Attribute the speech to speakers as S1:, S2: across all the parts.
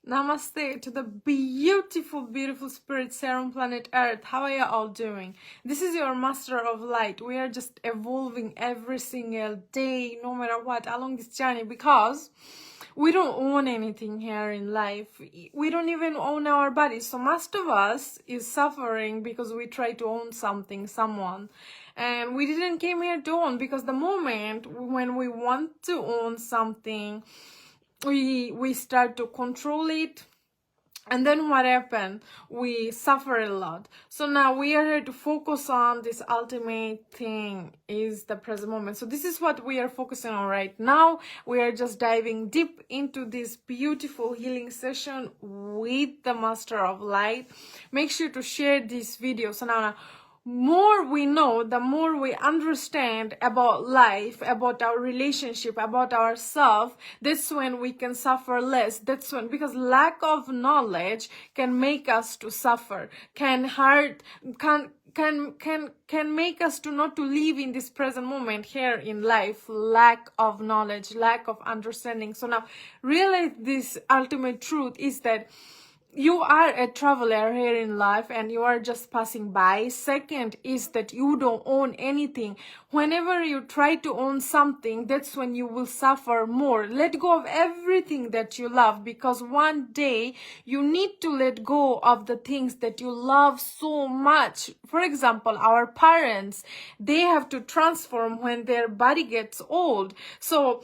S1: Namaste to the beautiful, beautiful spirits here on planet Earth. How are you all doing? This is your Master of Light. We are just evolving every single day, no matter what, along this journey because we don't own anything here in life. We don't even own our bodies. So most of us is suffering because we try to own something, someone. And we didn't came here to own, because the moment when we want to own something, we start to control it, and then what happened? We suffer a lot. So now we are here to focus on this ultimate thing, is the present moment. So this is what we are focusing on right now. We are just diving deep into this beautiful healing session with the Master of Light. Make sure to share this video. So now more we know, the more we understand about life, about our relationship, about ourselves. That's when we can suffer less. That's when, because lack of knowledge can make us to suffer, can hurt, can make us to not to live in this present moment here in life. Lack of knowledge, lack of understanding. So now realize this ultimate truth is that you are a traveler here in life and you are just passing by. Second is that you don't own anything. Whenever you try to own something, that's when you will suffer more. Let go of everything that you love, because one day you need to let go of the things that you love so much. For example, our parents, they have to transform when their body gets old. So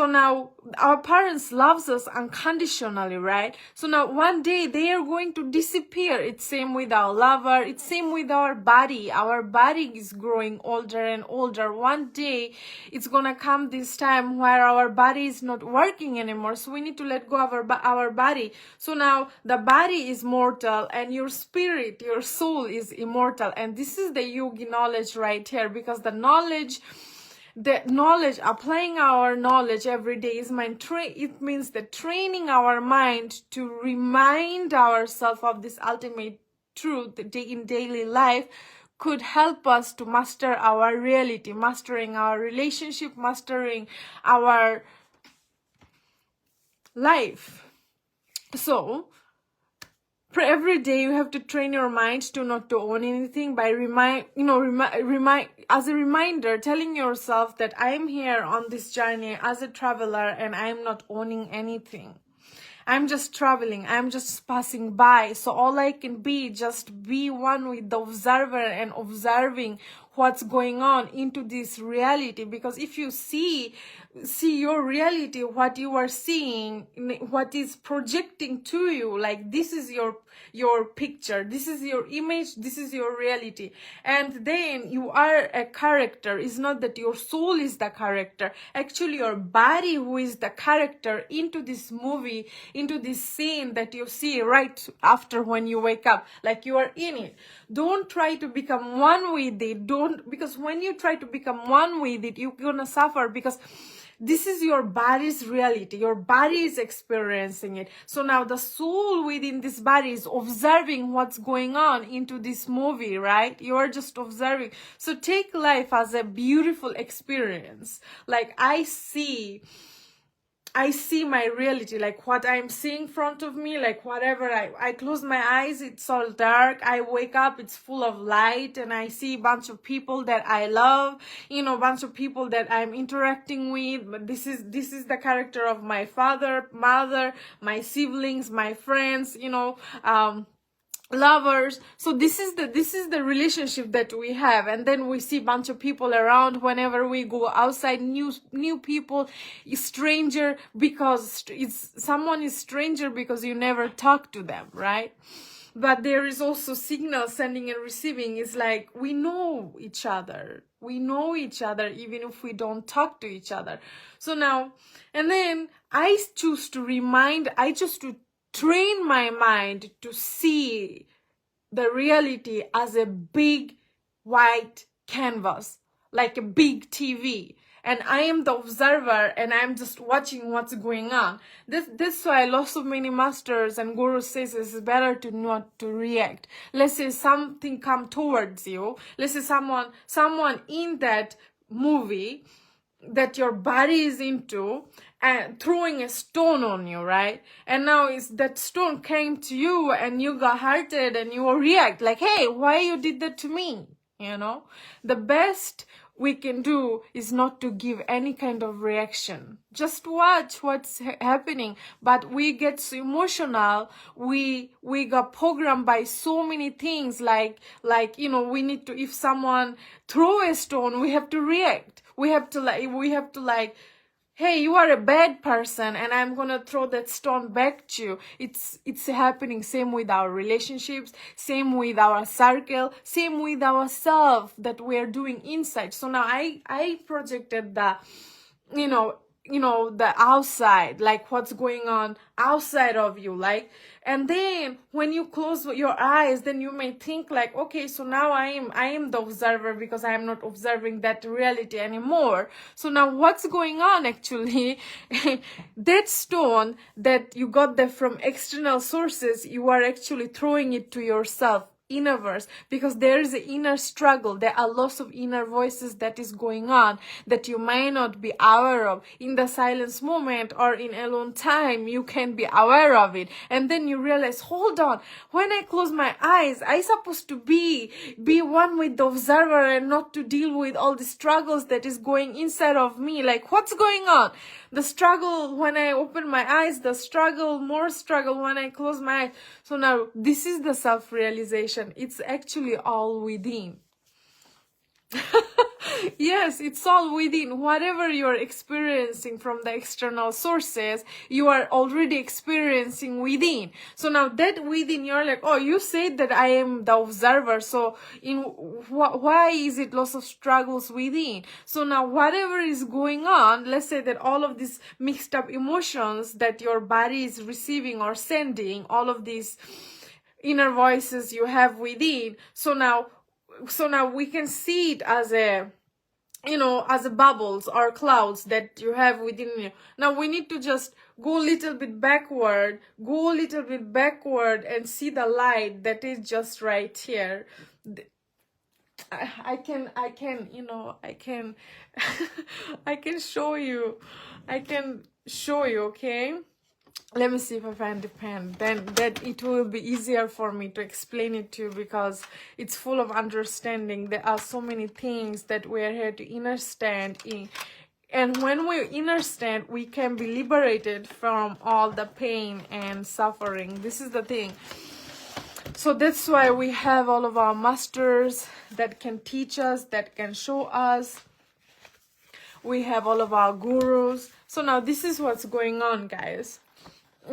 S1: now our parents loves us unconditionally, right? So now one day they are going to disappear. It's same with our lover. It's same with our body. Our body is growing older and older. One day it's gonna come this time where our body is not working anymore. So we need to let go of our body. So now the body is mortal and your spirit, your soul is immortal. And this is the yogi knowledge right here, because the knowledge, applying our knowledge every day is it means that training our mind to remind ourselves of this ultimate truth in daily life could help us to master our reality, mastering our relationship, mastering our life. So every day you have to train your mind to not to own anything by as a reminder, telling yourself that I am here on this journey as a traveler and I am not owning anything. I'm just traveling. I'm just passing by. So all I can be, just be one with the observer and observing what's going on into this reality. Because if you see your reality, what you are seeing, what is projecting to you, like this is your picture, this is your image, this is your reality. And then you are a character. It's not that your soul is the character. Actually, your body who is the character into this movie, into this scene that you see right after when you wake up, like you are in it. Don't try to become one with it. Because when you try to become one with it, you're gonna suffer, because this is your body's reality. Your body is experiencing it. So now the soul within this body is observing what's going on into this movie, right? You are just observing. So take life as a beautiful experience. Like I see my reality, like what I'm seeing in front of me, like whatever, I close my eyes, it's all dark. I wake up, it's full of light, and I see a bunch of people that I love, a bunch of people that I'm interacting with. But this is the character of my father, mother, my siblings, my friends, lovers. So this is the relationship that we have. And then we see a bunch of people around whenever we go outside, new people, stranger, because someone is stranger because you never talk to them, right? But there is also signal sending and receiving. It's like we know each other even if we don't talk to each other. So now, and then I choose to train my mind to see the reality as a big white canvas, like a big TV. And I am the observer and I'm just watching what's going on. That's why lots of many masters and gurus says it's better to not to react. Let's say something come towards you. Let's say someone in that movie that your body is into and throwing a stone on you, right? And now is that stone came to you and you got hurted and you react like, hey, why you did that to me? You know, the best we can do is not to give any kind of reaction. Just watch what's happening. But we get so emotional. We got programmed by so many things like, you know, we need to, if someone throw a stone, we have to react. We have to like, hey, you are a bad person and I'm gonna throw that stone back to you. It's happening. Same with our relationships, same with our circle, same with ourselves that we are doing inside. So now I projected the, you know, the outside, like what's going on outside of you, like, and then when you close your eyes, then you may think like, okay, so now I am the observer because I am not observing that reality anymore. So now what's going on actually? That stone that you got there from external sources, you are actually throwing it to yourself, inner verse, because there is an inner struggle. There are lots of inner voices that is going on that you might not be aware of. In the silence moment or in alone time, you can be aware of it, and then you realize, hold on, when I close my eyes, I supposed to be one with the observer and not to deal with all the struggles that is going inside of me. Like, what's going on? The struggle when I open my eyes, the struggle, more struggle when I close my eyes. So now this is the self-realization. It's actually all within. Yes, it's all within. Whatever you're experiencing from the external sources, you are already experiencing within. So now that within, you're like, oh, you said that I am the observer. So why is it lots of struggles within? So now whatever is going on, let's say that all of these mixed up emotions that your body is receiving or sending, all of these inner voices you have within. So now we can see it as a, you know, as a bubbles or clouds that you have within you. Now we need to just go a little bit backward and see the light that is just right here. I can you know, I can I can show you, okay? Let me see if I find the pen. Then that it will be easier for me to explain it to you, because it's full of understanding. There are so many things that we are here to understand in. And when we understand, we can be liberated from all the pain and suffering. This is the thing. So that's why we have all of our masters that can teach us, that can show us. We have all of our gurus. So now this is what's going on, guys.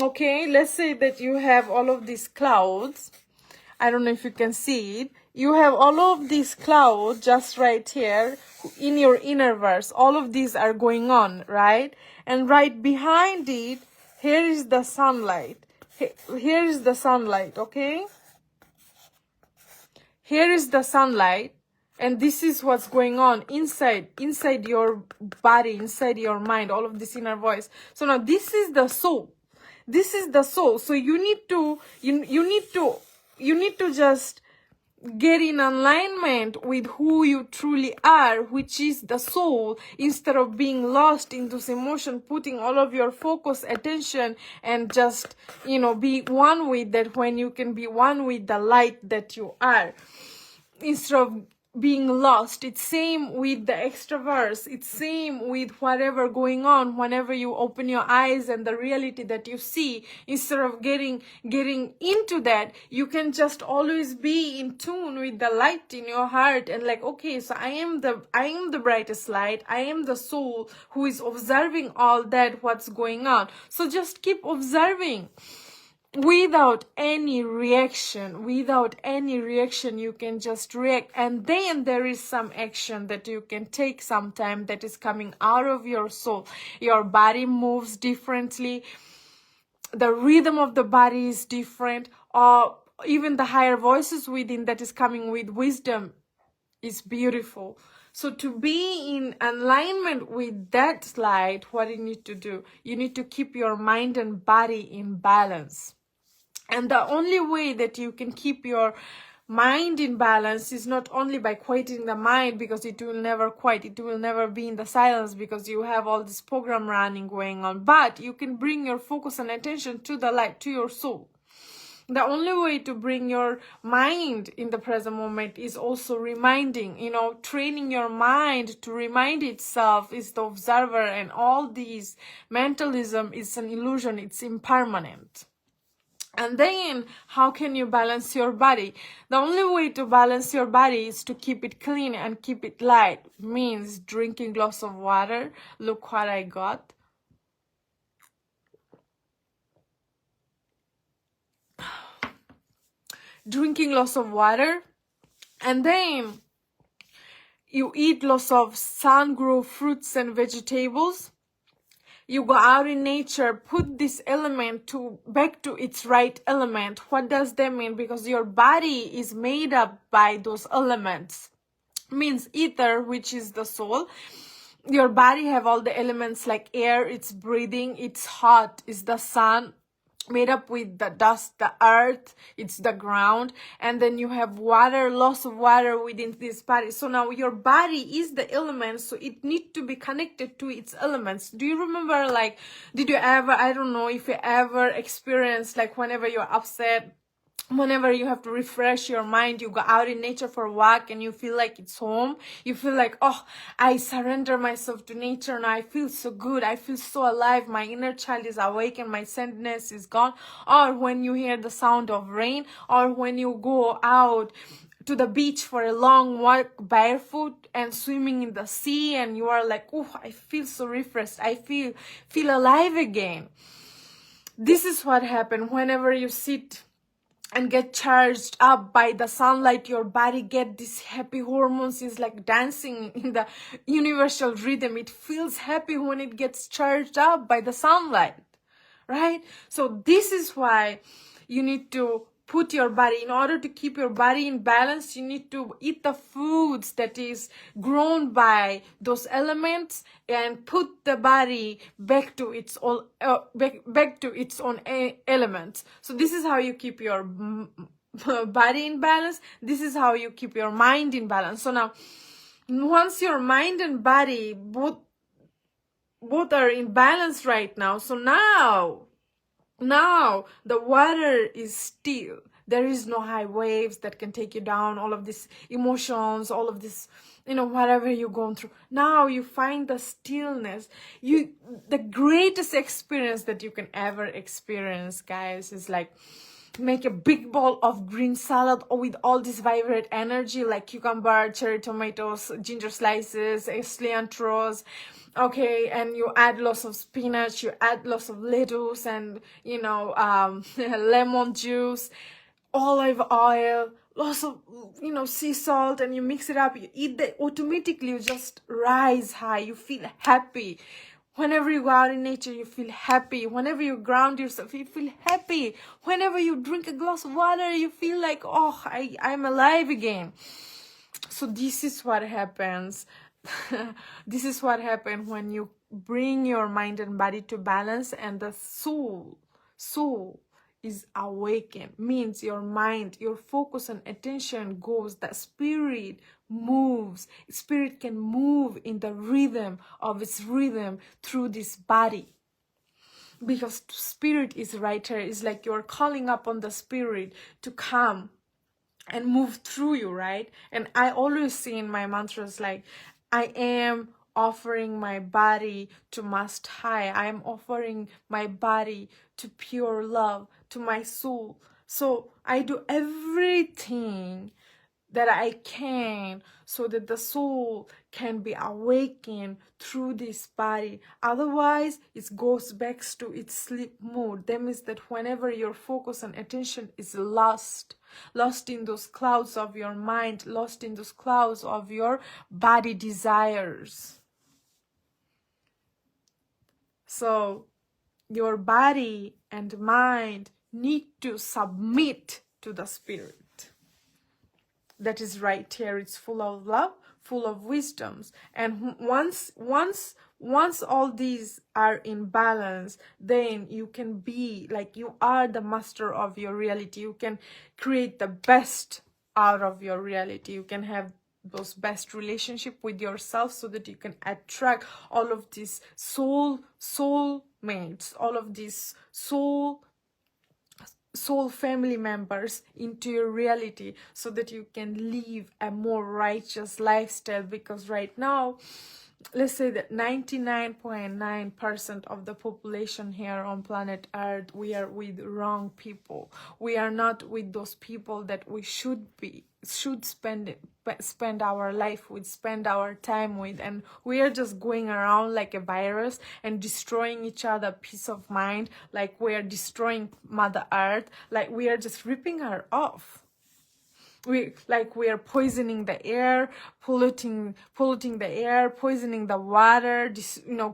S1: Okay, let's say that you have all of these clouds. I don't know if you can see it. You have all of these clouds just right here in your inner verse. All of these are going on, right? And right behind it, here is the sunlight. Here is the sunlight, okay? Here is the sunlight. And this is what's going on inside your body, inside your mind, all of this inner voice. So now this is the soul. This is the soul. So you need to just get in alignment with who you truly are, which is the soul, instead of being lost into this emotion, putting all of your focus, attention, and just, you know, be one with that, when you can be one with the light that you are, instead of being lost. It's same with the extroverts. It's same with whatever going on. Whenever you open your eyes and the reality that you see, instead of getting into that, you can just always be in tune with the light in your heart and like, okay, so I am the brightest light. I am the soul who is observing all that what's going on. So just keep observing. Without any reaction, you can just react, and then there is some action that you can take sometime that is coming out of your soul. Your body moves differently, the rhythm of the body is different, or even the higher voices within that is coming with wisdom is beautiful. So to be in alignment with that light, what you need to do, you need to keep your mind and body in balance. And the only way that you can keep your mind in balance is not only by quieting the mind, because it will never quiet, it will never be in the silence because you have all this program running going on, but you can bring your focus and attention to the light, to your soul. The only way to bring your mind in the present moment is also reminding, training your mind to remind itself is the observer, and all these mentalism is an illusion, it's impermanent. And then how can you balance your body? The only way to balance your body is to keep it clean and keep it light. Means drinking glass of water. Look what I got. Drinking lots of water, and then you eat lots of sun-grown fruits and vegetables. You go out in nature, put this element back to its right element. What does that mean? Because your body is made up by those elements. Means ether, which is the soul. Your body have all the elements like air, it's breathing, it's hot, it's the sun, made up with the dust, the earth, it's the ground, and then you have water, lots of water within this body. So now your body is the elements, so it needs to be connected to its elements. Do you remember, like, did you ever, I don't know if you ever experienced, like, whenever you're upset, whenever you have to refresh your mind, you go out in nature for a walk and you feel like it's home. You feel like, oh, I surrender myself to nature and I feel so good. I feel so alive. My inner child is awake and my sadness is gone. Or when you hear the sound of rain, or when you go out to the beach for a long walk barefoot and swimming in the sea, and you are like, oh, I feel so refreshed. I feel alive again. This is what happens whenever you sit and get charged up by the sunlight. Your body get these happy hormones, is like dancing in the universal rhythm. It feels happy when it gets charged up by the sunlight, right? So this is why you need to put your body, in order to keep your body in balance, you need to eat the foods that is grown by those elements and put the body back to its own back to its own elements. So this is how you keep your body in balance. This is how you keep your mind in balance. So now once your mind and body both are in balance right now, so now the water is still. There is no high waves that can take you down, all of these emotions, all of this, whatever you're going through. Now you find the stillness. The greatest experience that you can ever experience, guys, is like make a big bowl of green salad with all this vibrant energy, like cucumber, cherry tomatoes, ginger slices, cilantros. Okay, and you add lots of spinach, you add lots of lettuce, and lemon juice, olive oil, lots of sea salt, and you mix it up. You eat that, automatically you just rise high. You feel happy. Whenever you go out in nature, you feel happy. Whenever you ground yourself, you feel happy. Whenever you drink a glass of water, you feel like, oh, I'm alive again. So this is what happens. This is what happens when you bring your mind and body to balance, and the soul is awakened. Means your mind, your focus and attention goes, the spirit moves. Spirit can move in the rhythm of its rhythm through this body, because spirit is right here. It's like you're calling upon the spirit to come and move through you, right? And I always say in my mantras, like, I am offering my body to Most High. I am offering my body to pure love, to my soul. So I do everything that I can so that the soul can be awakened through this body. Otherwise, it goes back to its sleep mode. That means that whenever your focus and attention is lost in those clouds of your mind, lost in those clouds of your body desires. So your body and mind need to submit to the spirit. That is right here. It's full of love, full of wisdoms. And once all these are in balance, then you can be like, you are the master of your reality. You can create the best out of your reality. You can have those best relationship with yourself so that you can attract all of these soul mates, all of these soul family members into your reality, so that you can live a more righteous lifestyle. Because right now, let's say that 99.9% of the population here on planet Earth, we are with wrong people. We are not with those people that we should spend our life with, spend our time with, and we are just going around like a virus and destroying each other peace of mind, like we are destroying Mother Earth, like we are just ripping her off. We are poisoning the air, polluting the air, poisoning the water,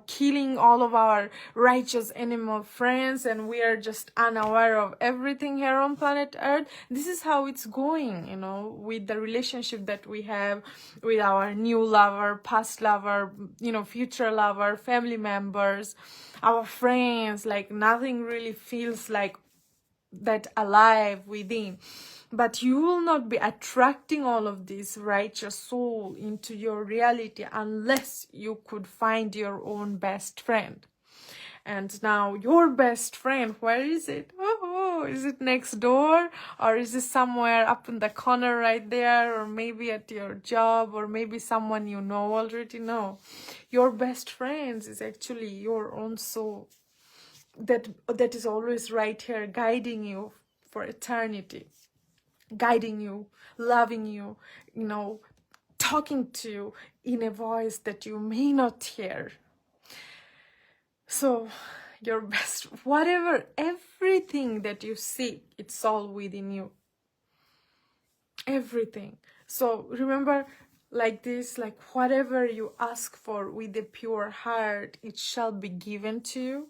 S1: killing all of our righteous animal friends, and we are just unaware of everything here on planet Earth. This is how it's going, with the relationship that we have with our new lover, past lover, future lover, family members, our friends. Like nothing really feels like that alive within. But you will not be attracting all of this righteous soul into your reality unless you could find your own best friend. And now your best friend, where is it? Oh, is it next door? Or is it somewhere up in the corner right there? Or maybe at your job? Or maybe someone you know already know? Your best friend is actually your own soul that is always right here, guiding you for eternity, guiding you, loving you, talking to you in a voice that you may not hear. So your best, whatever, everything that you seek, it's all within you. Everything. So remember, like this, like whatever you ask for with a pure heart, it shall be given to you.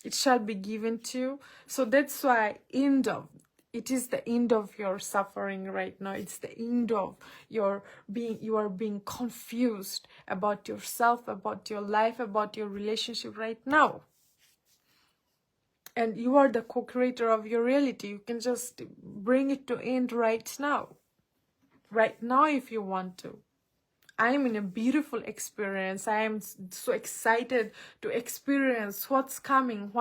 S1: It shall be given to you. So that's why it is the end of your suffering right now. It's the end of you are being confused about yourself, about your life, about your relationship right now. And you are the co-creator of your reality. You can just bring it to end right now. Right now if you want to. I am in a beautiful experience. I am so excited to experience what's coming,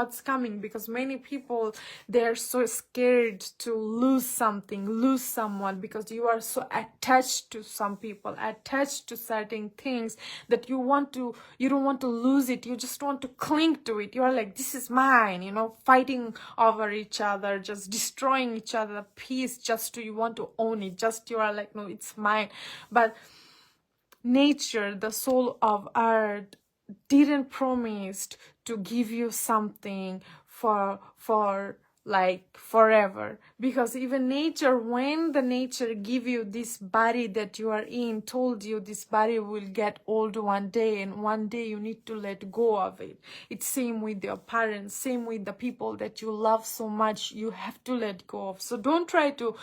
S1: because many people, they're so scared to lose something, lose someone, because you are so attached to some people, attached to certain things that you don't want to lose it. You just want to cling to it. You're like, this is mine, fighting over each other, just destroying each other, peace, you want to own it. You are like, no, it's mine. But nature, the soul of earth, didn't promise to give you something for like forever, because even nature, when the nature give you this body that you are in, told you this body will get old one day, and one day you need to let go of it. It's same with your parents, same with the people that you love so much, you have to let go of. So don't try to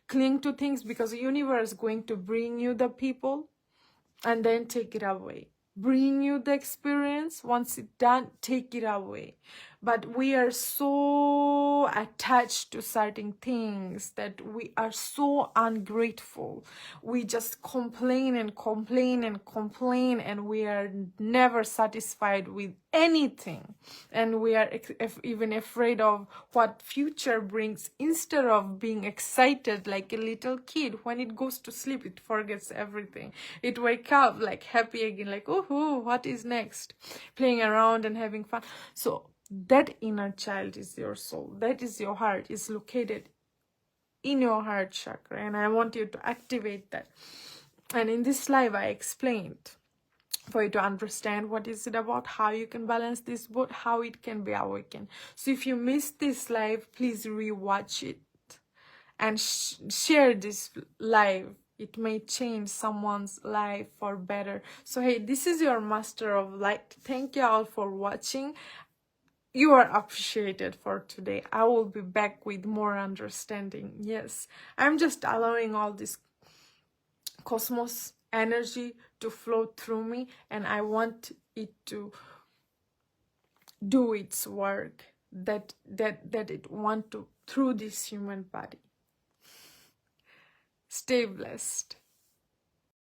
S1: cling to things, because the universe is going to bring you the people and then take it away. Bring you the experience, once it's done, take it away. But we are so attached to certain things that we are so ungrateful. We just complain and complain and complain, and we are never satisfied with anything. And we are even afraid of what future brings, instead of being excited like a little kid. When it goes to sleep, it forgets everything. It wakes up like happy again, like, oh, what is next? Playing around and having fun. So that inner child is your soul. That is your heart. It's located in your heart chakra, and I want you to activate that. And in this live, I explained for you to understand what is it about, how you can balance this both, how it can be awakened. So if you missed this live, please rewatch it and share this live. It may change someone's life for better. So hey, this is your Master of Light. Thank you all for watching. You are appreciated for today. I will be back with more understanding. Yes, I'm just allowing all this cosmos energy to flow through me, and I want it to do its work that it want to through this human body. Stay blessed.